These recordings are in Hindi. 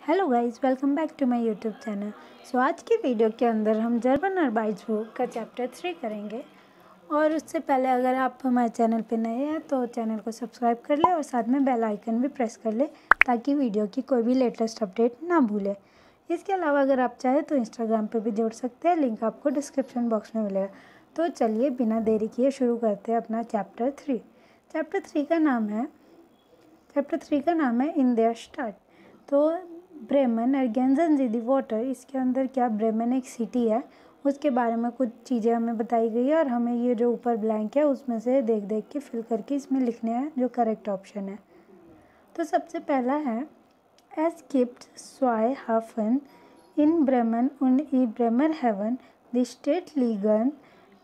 Hello guys, welcome back to my YouTube channel. So आज की वीडियो के अंदर हम जर्मन अर्बाइट्सबुक का चैप्टर 3 करेंगे। और उससे पहले अगर आप हमारे चैनल पे नए हैं तो चैनल को सब्सक्राइब कर ले और साथ में बेल आइकन भी प्रेस कर ले ताकि वीडियो की कोई भी लेटेस्ट अपडेट ना भूले। इसके अलावा अगर आप चाहें तो इंस्टाग्राम पे भी जुड़ सकते हैं, लिंक आपको डिस्क्रिप्शन बॉक्स में मिलेगा। तो चलिए बिना देरी किए शुरू करते हैं अपना चैप्टर 3। चैप्टर 3 का नाम है इन देयर स्टार्ट। तो ब्रेमन एर्गेन्जन दी वाटर, इसके अंदर क्या ब्रेमन एक सिटी है, उसके बारे में कुछ चीज़ें हमें बताई गई है और हमें ये जो ऊपर ब्लैंक है उसमें से देख देख के फिल करके इसमें लिखने हैं जो करेक्ट ऑप्शन है। तो सबसे पहला है एस गिप्ट स्वाई हाफन इन Bremen und i Bremerhaven die Stadt liegen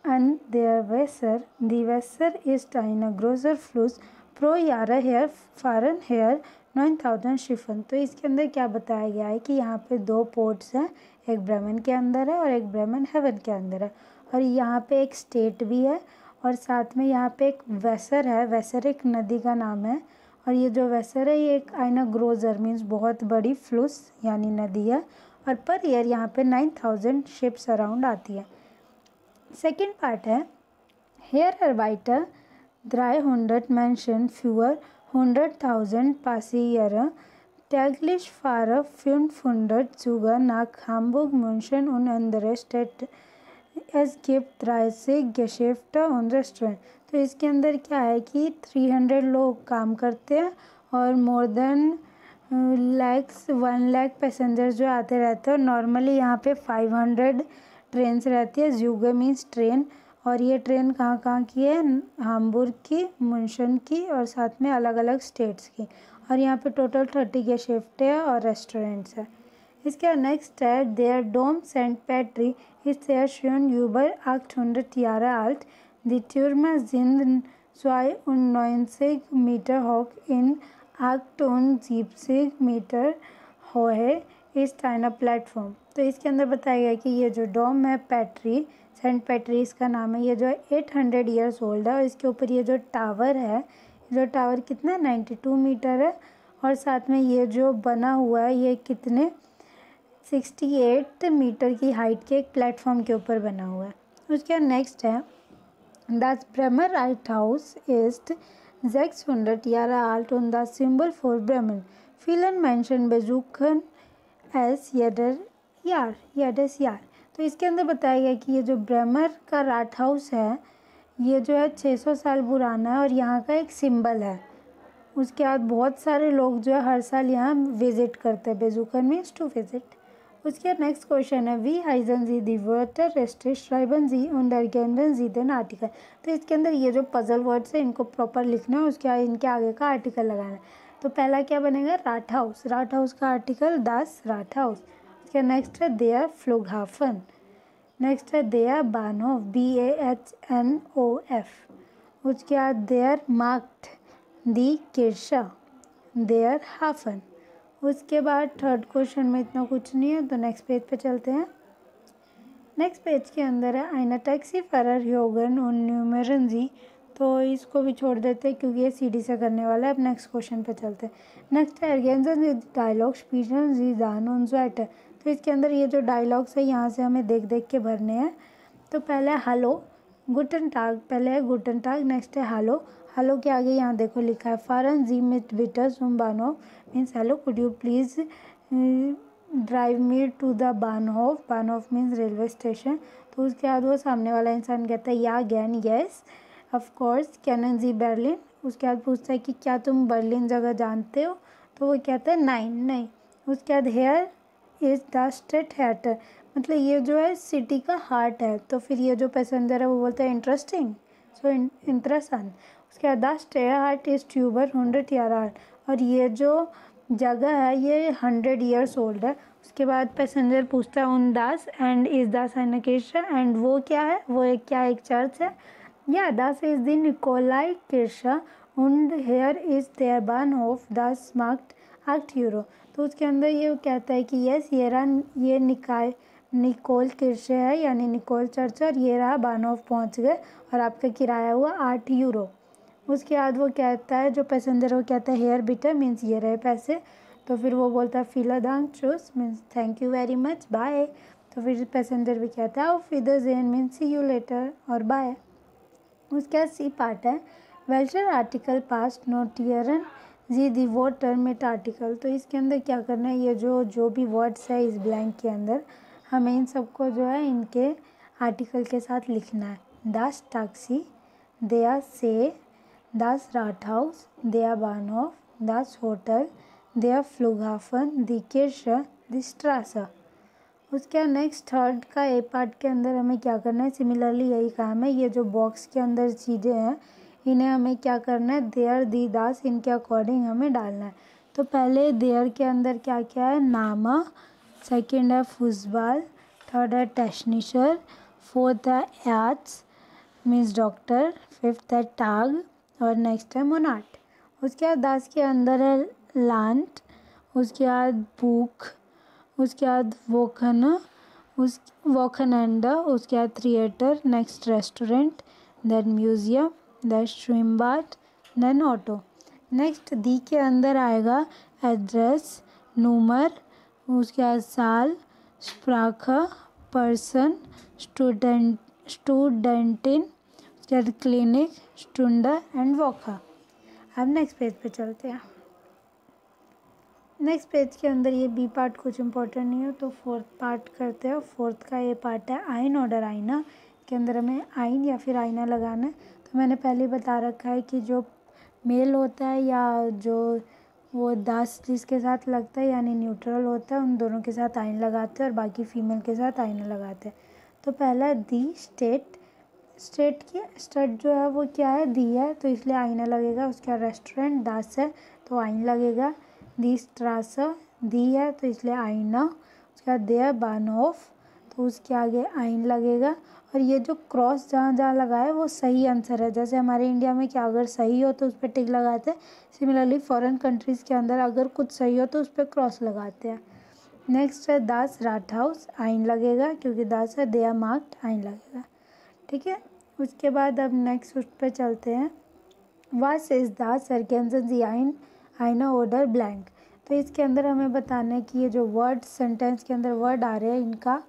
an der Wasser. Die Wasser ist ein großer Fluss. Pro Jahr her fahren her 9000 Schiffen। तो इसके अंदर क्या बताया गया है कि यहाँ पे दो पोर्ट्स हैं, एक ब्रेमन के अंदर है और एक ब्रेमन हेवन के अंदर है, और यहाँ पे एक स्टेट भी है और साथ में यहाँ पे एक वेसर है। वेसर एक नदी का नाम है और ये जो वेसर है ये एक आइना ग्रोजर मीन्स बहुत बड़ी फ्लूस यानी नदी है, और पर ईयर यहाँ पे 9000 शिप्स अराउंड आती है। सेकेंड पार्ट है hair अर्बाइटर 300 Menschen für 100.000 Passagiere täglich fahren 500 Züge nach Hamburg, München und andere Städte. Es gibt 30 Geschäfte und Restaurants। तो इसके अंदर क्या है कि 300 लोग काम करते हैं और मोर देन 1 लाख पैसेंजर्स जो आते रहते हैं। और नॉर्मली यहाँ पे 500 ट्रेन्स रहती है। ज़ूगे मीन्स ट्रेन, और ये ट्रेन कहाँ की है, हाम्बुर्ग की, मुंशन की और साथ में अलग अलग स्टेट्स की। और यहाँ पे टोटल 30 के शिफ्ट है और रेस्टोरेंट्स है। इसके नेक्स्ट है देयर डोम सेंट पैट्री इज sehr schön über 800 Jahre alt. Die Türme sind 92 Meter hoch, in 78 Meter hohe ist eine platform. तो इसके अंदर बताया गया कि ये जो डोम है पैट्री, सेंट पैट्री इसका नाम है, ये जो 800 ईयर्स ओल्ड है। और इसके ऊपर ये जो टावर है, जो टावर कितना 92 मीटर है, और साथ में ये जो बना हुआ है ये कितने 68 मीटर की हाइट के एक प्लेटफॉर्म के ऊपर बना हुआ है। उसके नेक्स्ट है Das Bremer Rathaus ist 600 Jahre alt und das Symbol für Bremen. Viele Menschen besuchen es jedes Jahr। तो इसके अंदर बताया गया कि ये जो ब्रेमर का राट हाउस है ये जो है 600 साल पुराना है और यहाँ का एक सिंबल है। उसके बाद बहुत सारे लोग जो है हर साल यहाँ विज़िट करते हैं। बेजुकन मीन्स टू विज़िट। उसके नेक्स्ट क्वेश्चन है वी हाइजन जी दी वर्टर रेस्टे श्राइबन जी und ergänzen Sie den आर्टिकल। तो इसके अंदर ये जो पजल वर्ड्स है इनको प्रॉपर लिखना है, उसके बाद इनके आगे का आर्टिकल लगाना है। तो पहला क्या बनेगा, राट हाउस। राट हाउस का आर्टिकल दास राट हाउस। उसके नेक्स्ट है देयर फ्लुगहाफन। नेक्स्ट है देयर बानहोफ BAHNOF। उसके बाद देयर मार्क्ट दी किर्शा देयर हाफन। उसके बाद थर्ड क्वेश्चन में इतना कुछ नहीं है, तो नेक्स्ट पेज पे चलते हैं। नेक्स्ट पेज के अंदर है आइना टैक्सी फरर योगन उन न्यूमेरन जी। तो इसको भी छोड़ देते हैं क्योंकि ये सीडी से करने वाला है। अब नेक्स्ट क्वेश्चन पे चलते हैं। नेक्स्ट है एर्गेन्जन जी डायलॉग स्पीचन जी दान उन स्वेटर। तो इसके अंदर ये जो डायलॉग्स है यहाँ से हमें देख देख के भरने हैं। तो पहले हेलो गुटन टाग, पहले है गुटन टाग, नेक्स्ट है हेलो। हेलो के आगे यहाँ देखो लिखा है फारन जी मिट बिटर्स उम बानो means hello, could you please drive me to the बानहोफ। बानहोफ मीन्स रेलवे स्टेशन। तो उसके बाद वो सामने वाला इंसान कहता है या गैन यस ऑफ कोर्स कैनन जी बर्लिन। उसके बाद पूछता है कि क्या तुम बर्लिन जगह जानते हो, तो वो कहता है नहीं। उसके बाद here is the state Hatter, मतलब ये जो है सिटी का हार्ट है। तो फिर ये जो पैसेंजर है वो बोलता है इंटरेस्टिंग, सो इंटरेस्टिंग। उसके बाद the state heart is tuber 100 year old, और ये जो जगह है ये 100 ईयर्स ओल्ड है। उसके बाद पैसेंजर पूछता है उन दास एंड इज़ दास एन किर्शा, एंड वो क्या है, वो एक चर्च है। या दास इज़ द निकोलाई किर्शा und here is their Bahnhof das macht 8 euro. तो उसके अंदर ये कहता है कि यस ये निकोल किर्शे है यानी निकोल चर्च, और ये रहा बानहोफ पहुँच गए और आपका किराया हुआ 8 यूरो। उसके बाद वो कहता है जो पैसेंजर वो कहता है हेयर बिटर मीन्स ये रहे पैसे। तो फिर वो बोलता है vielen Dank, tschüss means thank you very much, bye. तो फिर पैसेंजर भी कहता है auf Wiedersehen means see you later और बाय। उसके बाद सी पार्ट है वेल्चर आर्टिकल पास्ट नोटियरन जी दी वोटर मेट आर्टिकल। तो इसके अंदर क्या करना है, ये जो भी वर्ड्स है इस ब्लैंक के अंदर हमें इन सबको जो है इनके आर्टिकल के साथ लिखना है। दास टैक्सी, देयर से, दास राटहाउस, देयर बानहोफ, दास होटल, देयर फ्लुगहाफन, दी किर्che, दी स्ट्रासे। उसके नेक्स्ट थर्ड का ए पार्ट के अंदर हमें क्या करना है, सिमिलरली यही काम है। ये जो बॉक्स के अंदर चीज़ें हैं इन्हें हमें क्या करना है, देयर दी दास इनके अकॉर्डिंग हमें डालना है। तो पहले देयर के अंदर क्या क्या है, नामा, सेकंड है फुटबॉल, थर्ड है टेक्नीशियन, फोर्थ है एर्ट्स मीन्स डॉक्टर, फिफ्थ है टाग और नेक्स्ट है मोनाट। उसके बाद दास के अंदर है लांट, उसके बाद बुक, उसके बाद वोखनंडा, उसके बाद theatre, next restaurant, then museum, then श्विम्बाट, देन ऑटो। नेक्स्ट दी के अंदर आएगा एड्रेस, नूमर, उसके बाद साल, स्प्राखा, पर्सन, स्टूडेंटिन, उसके बाद क्लिनिक, स्टूंडा एंड वोखा। अब नेक्स्ट पेज पे चलते हैं। नेक्स्ट पेज के अंदर ये बी पार्ट कुछ इंपॉर्टेंट नहीं है तो फोर्थ पार्ट करते हैं। फोर्थ का ये पार्ट है आइन ऑर्डर आईना के अंदर हमें आइन या फिर आईना लगाना है। तो मैंने पहले बता रखा है कि जो मेल होता है या जो वो दास जिसके साथ लगता है यानी न्यूट्रल होता है उन दोनों के साथ आइन लगाते हैं और बाकी फीमेल के साथ आईना लगाते हैं। तो पहला दी स्टेट, स्टेट की स्टेट जो है वो क्या है, दी है तो इसलिए आईना लगेगा। उसका रेस्टोरेंट दास है तो आइन लगेगा। दी स्ट्रासे, दी है तो इसलिए आईना। उसके बाद देयर बानहोफ तो उसके आगे आइन लगेगा। और ये जो क्रॉस जहाँ जहाँ लगा है वो सही आंसर है। जैसे हमारे इंडिया में क्या अगर सही हो तो उस पर टिक लगाते हैं, सिमिलरली फॉरेन कंट्रीज़ के अंदर अगर कुछ सही हो तो उस पर क्रॉस लगाते हैं। नेक्स्ट है दास राटहाउस, आइन लगेगा क्योंकि दास है, देयर मार्क्ड, आइन लगेगा। ठीक है, उसके बाद अब नेक्स्ट उस पर चलते हैं। वास इज दास एरगेंजन जी आइन आईना ऑर्डर ब्लैंक। तो इसके अंदर हमें बताना है कि ये जो वर्ड सेंटेंस के अंदर वर्ड आ रहे हैं इनका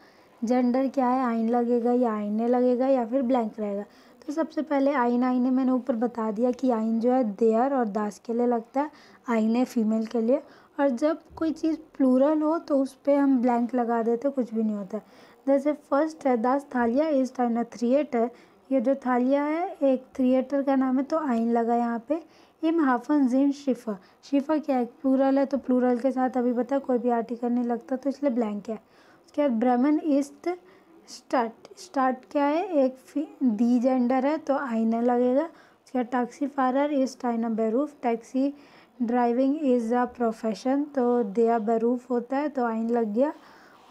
जेंडर क्या है, आइन लगेगा या आईने लगेगा या फिर ब्लैंक रहेगा। तो सबसे पहले आइन आईने मैंने ऊपर बता दिया कि आइन जो है देयर और दास के लिए लगता है, आईने फीमेल के लिए। और जब कोई चीज़ प्लूरल हो तो उस पर हम ब्लैंक लगा देते, कुछ भी नहीं होता। जैसे फर्स्ट है दास थालिया इज टाइना थिएटर, ये जो थालिया है एक थिएटर का नाम है तो आइन लगा यहाँ पे। इम हाफन जिन शिफा, शिफा क्या है, प्लूरल है तो प्लूरल के साथ अभी बता कोई भी आर्टिकल नहीं लगता तो इसलिए ब्लैंक है। उसके बाद ब्राह्मण ईस्ट स्टार्ट, स्टार्ट क्या है, एक दी जेंडर है तो आईना लगेगा। उसके बाद टैक्सी फारर इज टाइना बेरूफ, taxi driving is a profession तो देया बेरूफ होता है तो आइन लग गया।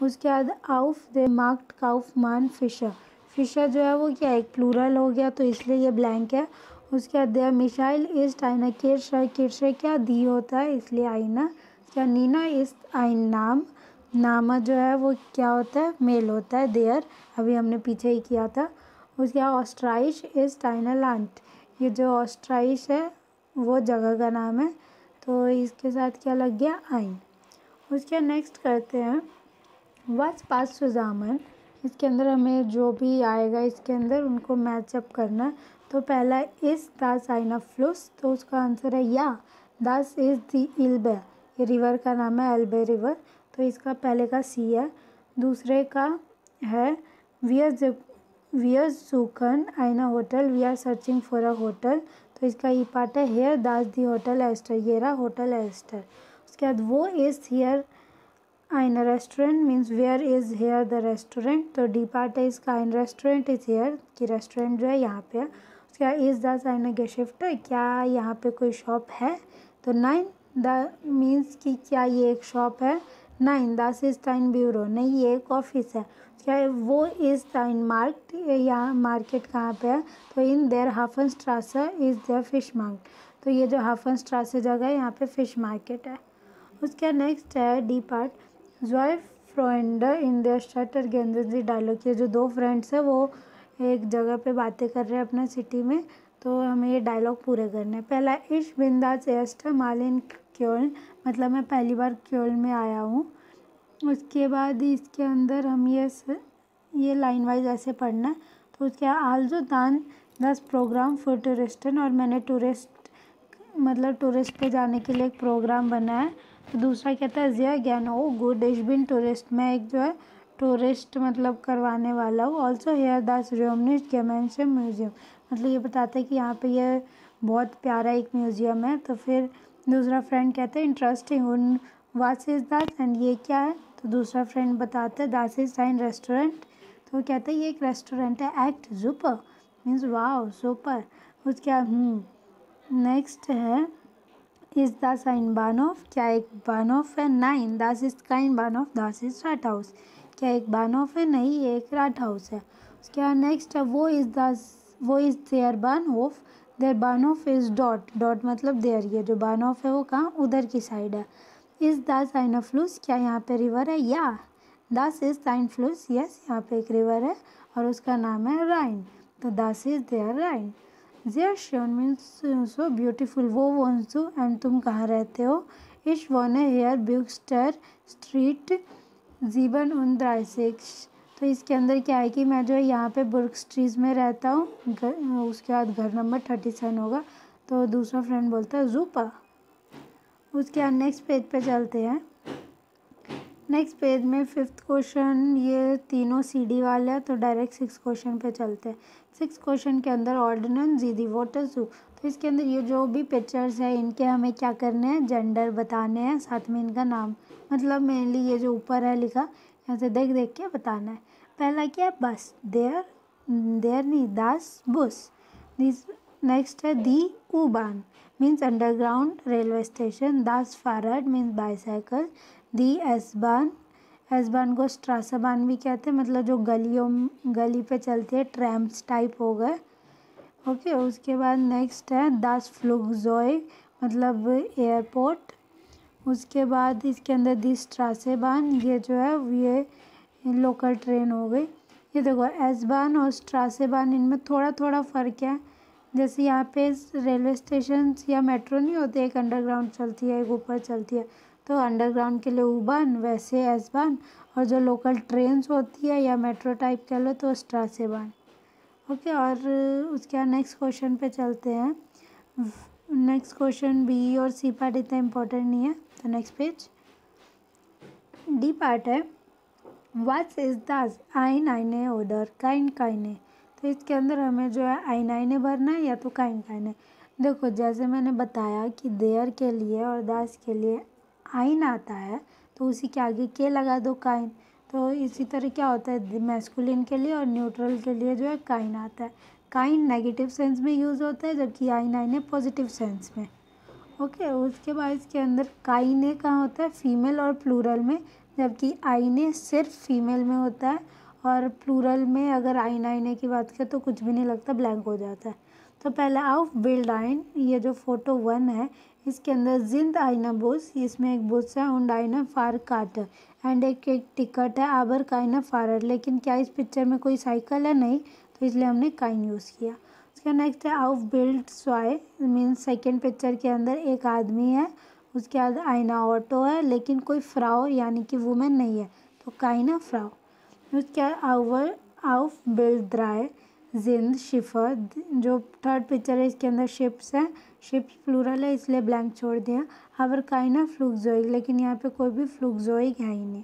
उसके बाद आउफ दे मार्क्ड काउफ मान फिशर, फिशर जो है वो क्या है, एक प्लूरल हो गया तो इसलिए ये ब्लैंक है। उसके बाद देयर मिसाइल इज टाइना किर्शे, किर्शे क्या दी होता है इसलिए आईना। क्या नीना इज आइन नाम, नामा जो है वो क्या होता है, मेल होता है, देयर अभी हमने पीछे ही किया था। उसके बाद ऑस्ट्राइश इज टाइना लांट, ये जो ऑस्ट्राइश है वो जगह का नाम है तो इसके साथ क्या लग गया, आइन। उसके नेक्स्ट करते हैं वाच पास सुजामन, इसके अंदर हमें जो भी आएगा इसके अंदर उनको मैचअप करना है। तो पहला इस दास आइना फ्लूस तो उसका आंसर है या, दास इज़ दी इल्बे, ये रिवर का नाम है एल्बे रिवर तो इसका पहले का सी है। दूसरे का है वियर सुखन आइना hotel, we are searching for a hotel तो इसका ई पार्ट है हेयर दास दी होटल एस्टर, ये रहा होटल एस्टर। उसके बाद वो इज़ हियर आइन restaurant means where is here the restaurant तो डी पार्ट है इसका, आइन रेस्टोरेंट इज़ हेयर कि रेस्टोरेंट जो है यहाँ पे है। उसके बाद इज़ दास आइन गेशिफ्ट, क्या यहाँ पे कोई शॉप है तो नाइन द मीन्स कि क्या ये एक शॉप है, नाइन दास इज टाइन ब्यूरो, नहीं ये एक ऑफिस है। क्या वो इज़ टाइन मार्केट, यहाँ मार्केट कहाँ पे है तो इन देयर हाफन स्ट्रासे इज़ देयर फिश मार्केट, तो ये जो हाफन स्ट्रासे जगह है यहाँ पे फिश मार्केट है। उसके नेक्स्ट है डी पार्ट जॉय फ्रेंड इन देयर शटर गेंजी डायलॉग, ये जो दो फ्रेंड्स हैं वो एक जगह पे बातें कर रहे हैं अपना सिटी में तो हमें ये डायलॉग पूरे करने हैं। पहला इश बिंदास एस्ट मालिन क्योल, मतलब मैं पहली बार क्योल में आया हूँ। उसके बाद इसके अंदर हम ये लाइन वाइज ऐसे पढ़ना है। तो उसके आल्सो दान 10 प्रोग्राम फॉर टूरिस्टन, और मैंने टूरिस्ट पे जाने के लिए एक प्रोग्राम बनाया। तो दूसरा कहता है जिया ज्ञान ओ गुड इज बिन टूरिस्ट, मैं एक जो है टूरिस्ट मतलब करवाने वाला हूँ। ऑल्सो हेयर दास रोमनिश गेमेंशन म्यूजियम, मतलब ये बताता है कि यहाँ पे ये बहुत प्यारा एक म्यूज़ियम है। तो फिर दूसरा फ्रेंड कहता है इंटरेस्टिंग उन वाट्स इज़ दैट, एंड ये क्या है। तो दूसरा फ्रेंड बताता है दास इज साइन रेस्टोरेंट, तो वो कहता है ये एक रेस्टोरेंट है। एक्ट सुपर मीन्स वाओ सुपर। उसके नेक्स्ट है इज द साइन बानोफ, क्या एक बानोफ है। 9 दास इज काइन बानोफ, दास इज राट हाउस, क्या एक बानोफ है, नहीं ये एक राट हाउस है। उसके बाद नेक्स्ट है वो इज देयर बानहोफ, देयर बानहोफ इज डॉट, डॉट मतलब देयर, ये जो बानहोफ है वो कहाँ उधर की साइड है। इज द साइन फ्लूस, क्या यहाँ पे रिवर है, या दास इज साइन फ्लूस, यस यहाँ पे एक रिवर है और उसका नाम है राइन, तो दास इज देयर राइन। देयर श्योन मीन्स सो ब्यूटीफुल, वो वंसु एंड तुम कहाँ रहते हो। इश वोने हेयर ब्यूक्स्टर स्ट्रीट जीवन उन 36, तो इसके अंदर क्या है कि मैं जो है यहाँ पे बुर्ग स्ट्रीट में रहता हूँ। उसके बाद घर नंबर 37 होगा। तो दूसरा फ्रेंड बोलता है जूपा। उसके बाद नेक्स्ट पेज पे चलते हैं। नेक्स्ट पेज में 5th क्वेश्चन, ये तीनों CD वाले हैं, तो डायरेक्ट 6 क्वेश्चन पे चलते हैं। 6 क्वेश्चन के अंदर ऑर्डिनेंस जीदी वॉटर जू, तो इसके अंदर ये जो भी पिक्चर्स है इनके हमें क्या करने हैं, जेंडर बताने हैं, साथ में इनका नाम, मतलब मेनली ये जो ऊपर है लिखा यहाँ से देख देख के बताना है। पहला क्या है बस, देयर नहीं दास बुस। नेक्स्ट है दी U-Bahn means underground railway station, दास फारड मीन्स बाईसाइकिल, दी एस-बान को स्ट्रासाबान भी कहते हैं, मतलब जो गली पे चलती है, ट्रैम्स टाइप हो गए। ओके, उसके बाद नेक्स्ट है दास फ्लुगज़ॉइग मतलब एयरपोर्ट। उसके बाद इसके अंदर दी स्ट्रासेबान, ये जो है ये लोकल ट्रेन हो गई। ये देखो एस-बान और स्ट्रासेबान, इनमें थोड़ा थोड़ा फ़र्क है। जैसे यहाँ पे रेलवे स्टेशन या मेट्रो नहीं होती, एक अंडरग्राउंड चलती है एक ऊपर चलती है, तो अंडरग्राउंड के लिए U-Bahn, वैसे एस-बान, और जो लोकल ट्रेन्स होती है या मेट्रो टाइप कह लो तो स्ट्रासेबान। ओके, और उसके बाद नेक्स्ट क्वेश्चन पे चलते हैं। नेक्स्ट क्वेश्चन B और C पार्ट इतना इम्पोर्टेंट नहीं है, तो नेक्स्ट पेज D पार्ट है व्हाट्स इज दास आइन आइने ओडर काइन काइने, तो इसके अंदर हमें जो है आइन आइने भरना है या तो काइन काइने। देखो जैसे मैंने बताया कि देयर के लिए और दास के लिए आइन आता है, तो उसी के आगे के लगा दो काइन। तो इसी तरह क्या होता है मैस्कुलिन के लिए और न्यूट्रल के लिए जो है काइन आता है। काइन नेगेटिव सेंस में यूज़ होता है, जबकि आइन आइने पॉजिटिव सेंस में। ओके, उसके बाद इसके अंदर काइने कहाँ होता है, फीमेल और प्लूरल में, जबकि आइने सिर्फ फीमेल में होता है, और प्लूरल में अगर आइने की बात करें तो कुछ भी नहीं लगता, ब्लैंक हो जाता है। तो पहला आउफ बिल्ड आइन, ये जो फोटो 1 है इसके अंदर जिंद आइना बुस, इसमें एक बुस है, उंड आइना फार काटर, एंड एक टिकट है आबर काइना फारर, लेकिन क्या इस पिक्चर में कोई साइकिल है, नहीं, तो इसलिए हमने काइन यूज़ किया। उसका नेक्स्ट है आउफ बिल्ड स्वाई मीन्स सेकेंड पिक्चर के अंदर एक आदमी है, उसके बाद आइना ऑटो है, लेकिन कोई फ्राउ यानी कि वुमेन नहीं है, तो काइना फ्राउ। उसके बाद आउफ बिल्ड द्राई जिंद शिफर, जो थर्ड पिक्चर है इसके अंदर शिप्स हैं, शिप्स प्लूरल है इसलिए ब्लैंक छोड़ दिया। अवर काइना फ्लुगजोइक, लेकिन यहाँ पे कोई भी फ्लुगजोइक है ही नहीं।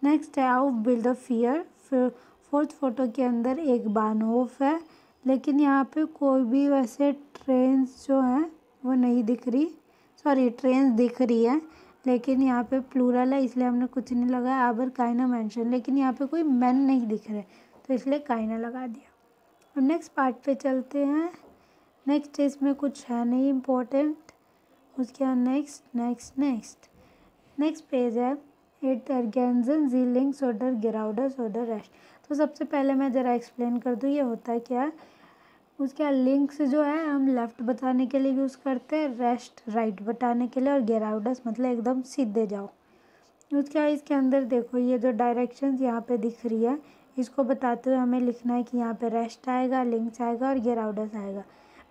नेक्स्ट है आउफ बिल्ड अ फियर, फोर्थ फोटो के अंदर एक बानहोफ है, लेकिन यहाँ पे कोई भी वैसे ट्रेन्स जो हैं वो नहीं दिख रही, सॉरी ट्रेन्स दिख रही है लेकिन यहाँ पे प्लूरल है इसलिए हमने कुछ नहीं लगाया। आबर काइना मेंशन, लेकिन यहाँ पे कोई मैन नहीं दिख रहे तो इसलिए काइना लगा दिया। और नेक्स्ट पार्ट पे चलते हैं। नेक्स्ट इसमें कुछ है नहीं इम्पोर्टेंट। उसके बाद नेक्स्ट पेज है एट अर्गेंजन जीलिंग सोडर गिराउडर सोडर रेस्ट। तो सबसे पहले मैं ज़रा एक्सप्लेन कर दूँ ये होता है क्या। उसके लिंक्स जो है हम लेफ़्ट बताने के लिए यूज़ करते हैं, रेस्ट राइट बताने के लिए, और गिराउडस मतलब एकदम सीधे जाओ। उसके इसके अंदर देखो ये जो डायरेक्शंस यहाँ पे दिख रही है इसको बताते हुए हमें लिखना है कि यहाँ पे रेस्ट आएगा, लिंक्स आएगा और गिराउडस आएगा।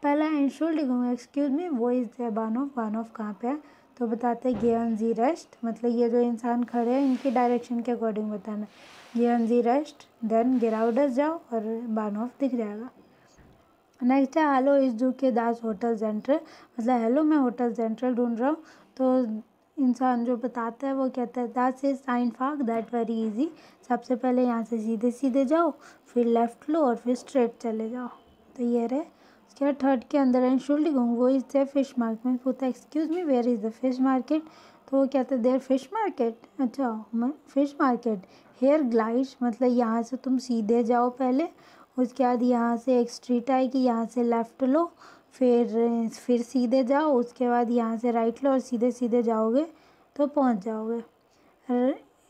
पहला इंशुल लिखूँगा एक्सक्यूज़ मी वो इज़ बानोफ, बानोफ कहाँ पे है, तो बताते हैं गेहन जी रेस्ट, मतलब ये जो इंसान खड़े हैं इनकी डायरेक्शन के अकॉर्डिंग बताना। गेहन जी रेस्ट, देन गिराउडस जाओ और बानहोफ दिख जाएगा। नेक्स्ट है हेलो इस जू के दास होटल सेंट्रल, मतलब हेलो मैं होटल सेंट्रल ढूंढ रहा हूँ। तो इंसान जो बताता है वो कहता है दास इज साइन फाक दैट वेरी इजी। सबसे पहले यहाँ से सीधे सीधे जाओ, फिर लेफ्ट लो और फिर स्ट्रेट चले जाओ। तो ये रहे। उसके बाद थर्ड के अंदर एंशुल्डिगुंग वो इज़ द फिश मार्केट में पूछता है excuse me where is the fish market. तो वो कहते हैं देयर फिश मार्केट, अच्छा फिश मार्केट हेयर ग्लाइड, मतलब यहाँ से तुम सीधे जाओ पहले, उसके बाद यहाँ से एक स्ट्रीट आएगी, यहाँ से लेफ़्ट लो, फिर सीधे जाओ, उसके बाद यहाँ से राइट लो और सीधे सीधे जाओगे तो पहुँच जाओगे।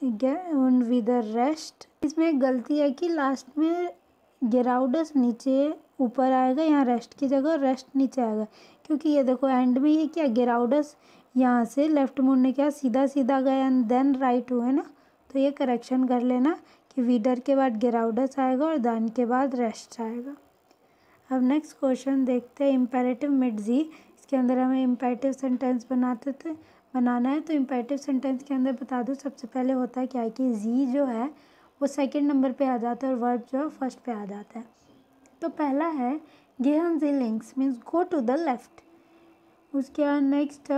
विद द रेस्ट, इसमें एक गलती है कि लास्ट में गिराउडस नीचे ऊपर आएगा यहाँ रेस्ट की जगह, रेस्ट नीचे आएगा, क्योंकि ये देखो एंड में ये क्या गिराउडस यहाँ से लेफ़्ट मुड़ने के बाद सीधा सीधा गया एंड देन राइट हुए ना, तो ये करेक्शन कर लेना कि वीडर के बाद गिराउडस आएगा और दान के बाद रेस्ट आएगा। अब नेक्स्ट क्वेश्चन देखते हैं इम्पेरेटिव मिड जी। इसके अंदर हमें इम्पेरेटिव सेंटेंस बनाना है। तो इम्पेरेटिव सेंटेंस के अंदर बता दूँ सबसे पहले होता है क्या है कि जी जो है वो सेकंड नंबर पे आ जाता है और वर्ब जो है फर्स्ट पे आ जाता है। तो पहला है गेहन जी लिंक्स means go to the left. उसके बाद नेक्स्ट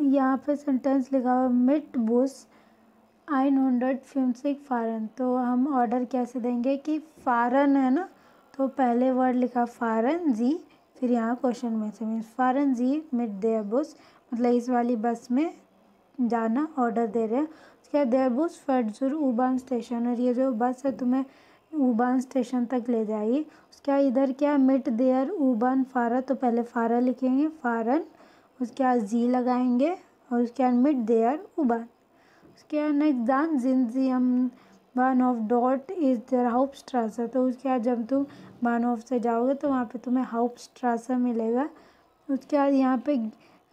यहाँ पे सेंटेंस लिखा हुआ मिट बुस 150 फारन। तो हम ऑर्डर कैसे देंगे कि फारन है ना, तो पहले वर्ड लिखा फारन जी, फिर यहाँ क्वेश्चन में से मीन्स फारन जी मिट देयर बुस, मतलब इस वाली बस में जाना ऑर्डर दे रहे हैं। उसके बाद देयर बुस फर्जुर उबान स्टेशन, और ये जो बस है तुम्हें उबान स्टेशन तक ले जाएगी। उसके बाद इधर क्या मिट देयर उबान फारा, तो पहले फारा लिखेंगे फारन, उसके बाद जी लगाएंगे और उसके बाद मिट देयर उबान। उसके बाद नेक्स्ट दान जिनजियम बानहोफ डॉट इज देयर हाउपस्ट्रासा। तो उसके बाद जब तुम बानहोफ से जाओगे तो वहाँ पे तुम्हें हाउपस्ट्रासा मिलेगा। उसके बाद यहाँ पे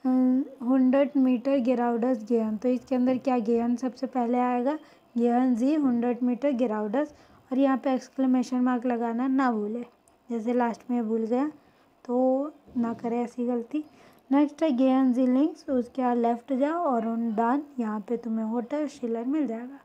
100 मीटर गिराउडस गेहन, तो इसके अंदर क्या गेहन सबसे पहले आएगा, गेहन जी 100 मीटर गिराउडस, और यहाँ पे एक्सक्लेमेशन मार्क लगाना ना भूले, जैसे लास्ट में भूल गया तो ना करें ऐसी गलती। नेक्स्ट है गेहन जी लिंक्स, उसके बाद लेफ्ट जाओ और उन डान, यहाँ पे तुम्हें होटल शिलर मिल जाएगा।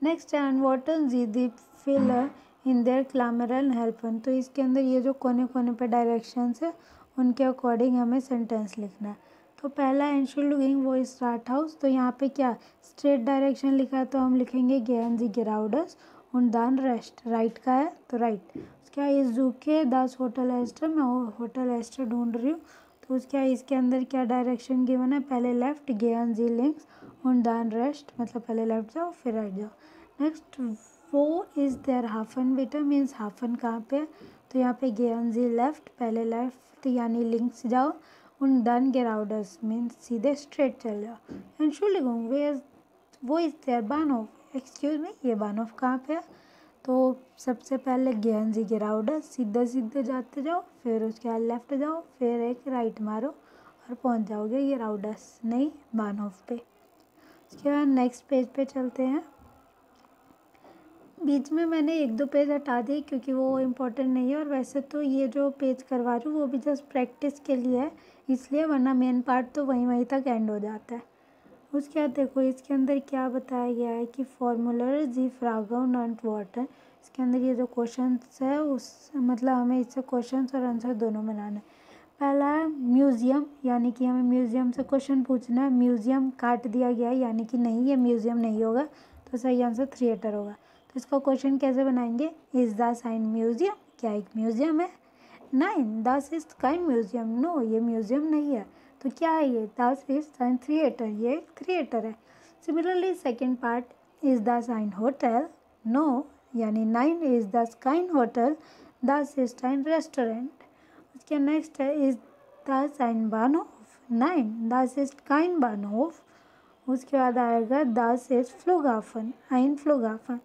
नेक्स्ट है अनवॉटन जी दी फिलर इन देयर क्लामरल हेल्पन। तो इसके अंदर ये जो कोने कोने पे डायरेक्शंस है उनके अकॉर्डिंग हमें सेंटेंस लिखना है। तो पहला एंशुल्डिंग वो स्टार्ट हाउस, तो यहाँ पे क्या स्ट्रेट डायरेक्शन लिखा है तो हम लिखेंगे गेहन जी गिराउडस उन दान रेस्ट, राइट का है तो राइट। उसके इस जू के दास होटल एस्टर, मैं होटल एस्टर ढूंढ रही हूँ, तो उसके इसके अंदर क्या डायरेक्शन गिवन है, पहले लेफ्ट गेहन जी लिंक्स उन दान रेस्ट, मतलब पहले लेफ्ट जाओ फिर राइट जाओ। नेक्स्ट वो इज़ देयर हाफन बेटा मीन्स हाफन कहाँ पे है, तो यहाँ पे गेहन जी लेफ्ट, पहले लेफ्ट यानी लिंक्स जाओ, उन डन गिराउडस मीन्स सीधे स्ट्रेट चल जाओ। एंशुल्डिगुंग वो इज़ देयर बानहोफ, एक्सक्यूज़ मी ये बानहोफ कहाँ पे है, तो सबसे पहले गेहन जी गिराउडस सीधे सीधे जाते जाओ, फिर उसके बाद लेफ्ट जाओ, फिर एक राइट मारो और पहुँच जाओगे गिराउडस नहीं बानहोफ पे। उसके बाद नेक्स्ट पेज पे चलते हैं। बीच में मैंने 1-2 पेज हटा दिए क्योंकि वो इम्पोर्टेंट नहीं है, और वैसे तो ये जो पेज करवा रही हूँ वो भी जस्ट प्रैक्टिस के लिए है इसलिए, वरना मेन पार्ट तो वहीं तक एंड हो जाता है। उसके बाद देखो इसके अंदर क्या बताया गया है कि फॉर्मूलर जी फ्रागो नॉट वाटर। इसके अंदर ये जो क्वेश्चन है उस मतलब हमें इससे क्वेश्चन और आंसर दोनों बनाना है। पहला है म्यूज़ियम, यानी कि हमें म्यूज़ियम से क्वेश्चन पूछना है। म्यूज़ियम काट दिया गया है यानी कि नहीं ये म्यूज़ियम नहीं होगा, तो सही आंसर थिएटर होगा। तो इसका क्वेश्चन कैसे बनाएंगे, इज़ द साइन म्यूज़ियम, क्या एक म्यूज़ियम है। 9 दस इज काइंड म्यूज़ियम, नो ये म्यूज़ियम नहीं है, तो क्या है ये, दस इज साइन थिएटर, ये एक थिएटर है। सिमिलरली सेकेंड पार्ट, इज़ द साइन होटल, नो यानी 9 इज़ द काइंड होटल, दस इज साइन रेस्टोरेंट। उसके नेक्स्ट है इज़ द साइन बानहोफ, 9 दस इज काइंड बानहोफ। उसके बाद आएगा दस इज फ्लोगाफन, आइन फ्लोगाफन।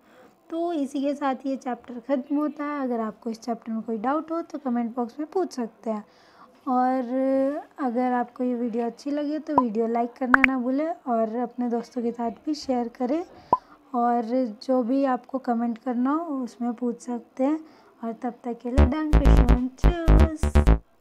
तो इसी के साथ ये चैप्टर ख़त्म होता है। अगर आपको इस चैप्टर में कोई डाउट हो तो कमेंट बॉक्स में पूछ सकते हैं, और अगर आपको ये वीडियो अच्छी लगे तो वीडियो लाइक करना ना भूलें और अपने दोस्तों के साथ भी शेयर करें, और जो भी आपको कमेंट करना हो उसमें पूछ सकते हैं। और तब तक के लिए डंक चूस।